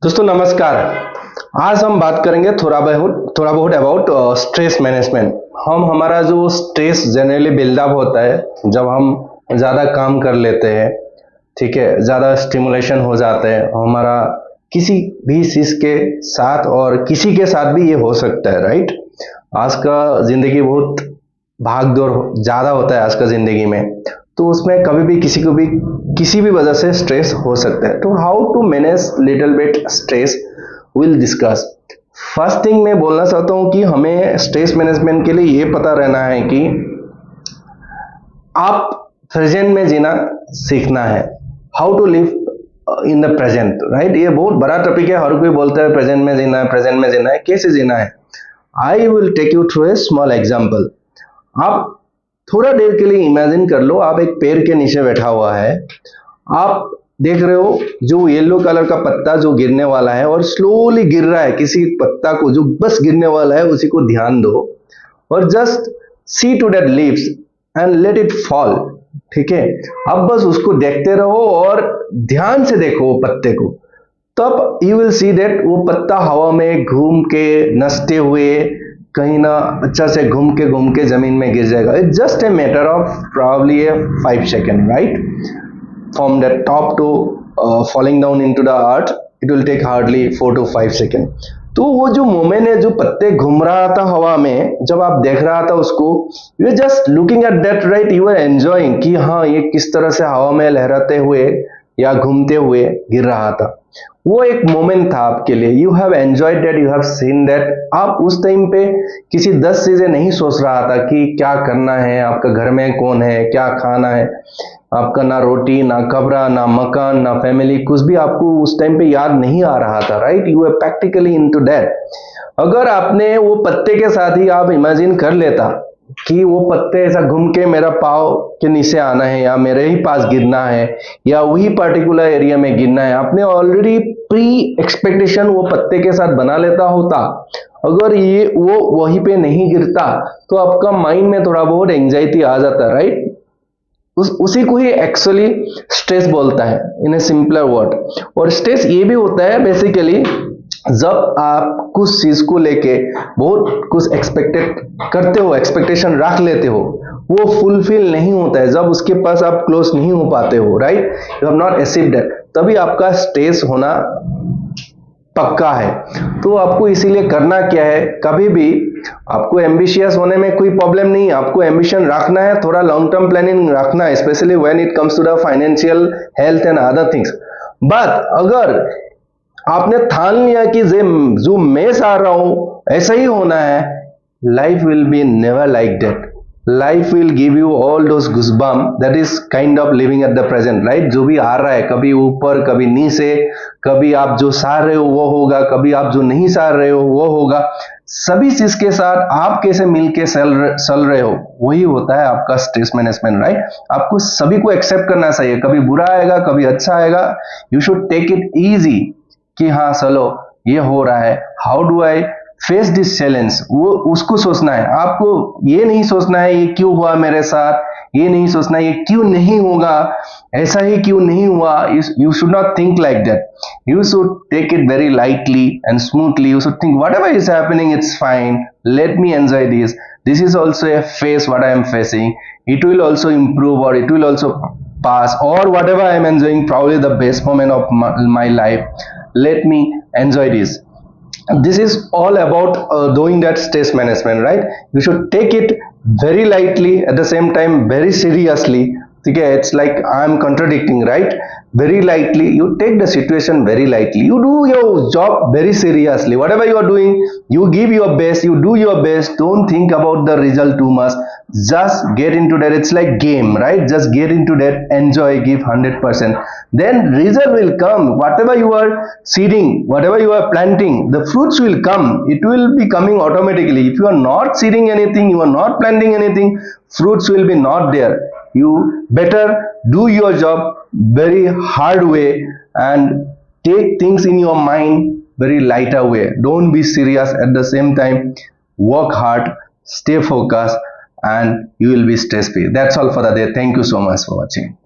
दोस्तों नमस्कार। आज हम बात करेंगे थोड़ा बहुत अबाउट स्ट्रेस मैनेजमेंट। हमारा जो स्ट्रेस जनरली बिल्डअप होता है जब हम ज़्यादा काम कर लेते हैं, ठीक है, ज़्यादा स्टिमुलेशन हो जाता है हमारा किसी भी चीज़ के साथ, और किसी के साथ भी ये हो सकता है, राइट। आज का ज़िंदगी बहुत भाग दौड़ ज़्यादा होता है आज का ज़िंदगी में, तो उसमें कभी भी किसी को भी किसी भी वजह से स्ट्रेस हो सकता है। तो how to manage little bit stress will discuss. First thing मैं बोलना चाहता हूँ कि हमें स्ट्रेस मैनेजमेंट के लिए ये पता रहना है कि आप प्रेजेंट में जीना सीखना है। How to live in the present, right. ये बहुत बड़ा टॉपिक है, हर कोई बोलता है प्रेजेंट में जीना है, प्रेजेंट में जीना है। कैसे जीना है? I will take you through a small example. आप थोड़ा देर के लिए इमेजिन कर लो, आप एक पेड़ के नीचे बैठा हुआ है, आप देख रहे हो जो येलो कलर का पत्ता जो गिरने वाला है और स्लोली गिर रहा है, किसी पत्ता को जो बस गिरने वाला है उसी को ध्यान दो और just see to that leaves and let it fall. ठीक है, अब बस उसको देखते रहो और ध्यान से देखो वो पत्ते को, तब यू विल सी दैट वो पत्ता हवा में घूम के नचते हुए कहीं ना अच्छा से घूम के जमीन में गिर जाएगा। It's just a matter of probably a 5 second, right, from the top to falling down into the earth it will take hardly 4 to 5 second. तो वो जो मोमेंट है, जो पत्ते घूम रहा था हवा में, जब आप देख रहा था उसको, you are just looking at that, right, you are enjoying कि हाँ ये किस तरह से हवा में लहराते हुए या घूमते हुए गिर रहा था। वो एक मोमेंट था आपके लिए, you have enjoyed that, you have seen that. आप उस टाइम पे किसी 10 चीजें नहीं सोच रहा था कि क्या करना है, आपका घर में कौन है, क्या खाना है, आपका ना रोटी ना कपड़ा ना मकान ना फैमिली, कुछ भी आपको उस टाइम पे याद नहीं आ रहा था, right. You are practically into that. अगर आपने वो पत्ते के साथ ही आप इमेजिन कर लेता कि वो पत्ते ऐसा घूम के मेरा पाँव के नीचे आना है या मेरे ही पास गिरना है या वही पर्टिकुलर एरिया में गिरना है, आपने ऑलरेडी प्री एक्सपेक्टेशन वो पत्ते के साथ बना लेता होता। अगर ये वो वहीं पे नहीं गिरता तो आपका माइंड में थोड़ा बहुत एंजाइटी आ जाता, राइट। उसी को ही एक्चुअली स्ट्रेस बोलता है इन ए सिंपलर वर्ड। और स्ट्रेस ये भी होता है बेसिकली जब आप कुछ चीज को लेके बहुत कुछ एक्सपेक्टेड करते हो, एक्सपेक्टेशन रख लेते हो, वो फुलफिल नहीं होता है, जब उसके पास आप क्लोज नहीं हो पाते हो, right, you have not achieved that, तभी आपका स्ट्रेस होना पक्का है। तो आपको इसीलिए करना क्या है, कभी भी आपको एम्बिशियस होने में कोई प्रॉब्लम नहीं है, आपको एम्बिशन रखना है, थोड़ा लॉन्ग टर्म प्लानिंग रखना है, specially when it comes to the financial health and other things. But अगर आपने ठान लिया कि जो मैं चाह रहा हूं ऐसा ही होना है, life will be never like that. Life will give you all those goosebump, that is kind of living at the present, right. जो भी आ रहा है, कभी ऊपर कभी नीचे, कभी आप जो चाह रहे हो वो होगा, कभी आप जो नहीं चाह रहे हो वो होगा। सभी चीज के साथ आप कैसे मिलके चल रहे हो, वही होता है आपका स्ट्रेस मैनेजमेंट, राइट। आपको सभी को एक्सेप्ट करना चाहिए, कभी बुरा आएगा कभी अच्छा आएगा, you should take it easy कि हाँ चलो ये हो रहा है, how do I face this challenge, वो उसको सोचना है। आपको ये नहीं सोचना है ये क्यों हुआ मेरे साथ, ये नहीं सोचना ये क्यों नहीं होगा, ऐसा ही क्यों नहीं हुआ। You should not think like that, you should take it very lightly and smoothly. You should think whatever is happening it's fine, let me enjoy this is also a face what I am facing, it will also improve or it will also pass, or whatever I am enjoying, probably the best moment of my life, let me enjoy this. This is all about doing that stress management, right. You should take it very lightly, at the same time very seriously. Okay, it's like I am contradicting, right. Very lightly, you take the situation very lightly, you do your job very seriously, whatever you are doing you give your best, you do your best, don't think about the result too much, just get into that. It's like game, right, just get into that, enjoy, give 100%, then result will come. Whatever you are seeding, whatever you are planting, the fruits will come, it will be coming automatically. If you are not seeding anything, you are not planting anything, fruits will be not there. You better do your job very hard way and take things in your mind very lighter way. Don't be serious, at the same time work hard, stay focused, and you will be stress free. That's all for the day. Thank you so much for watching.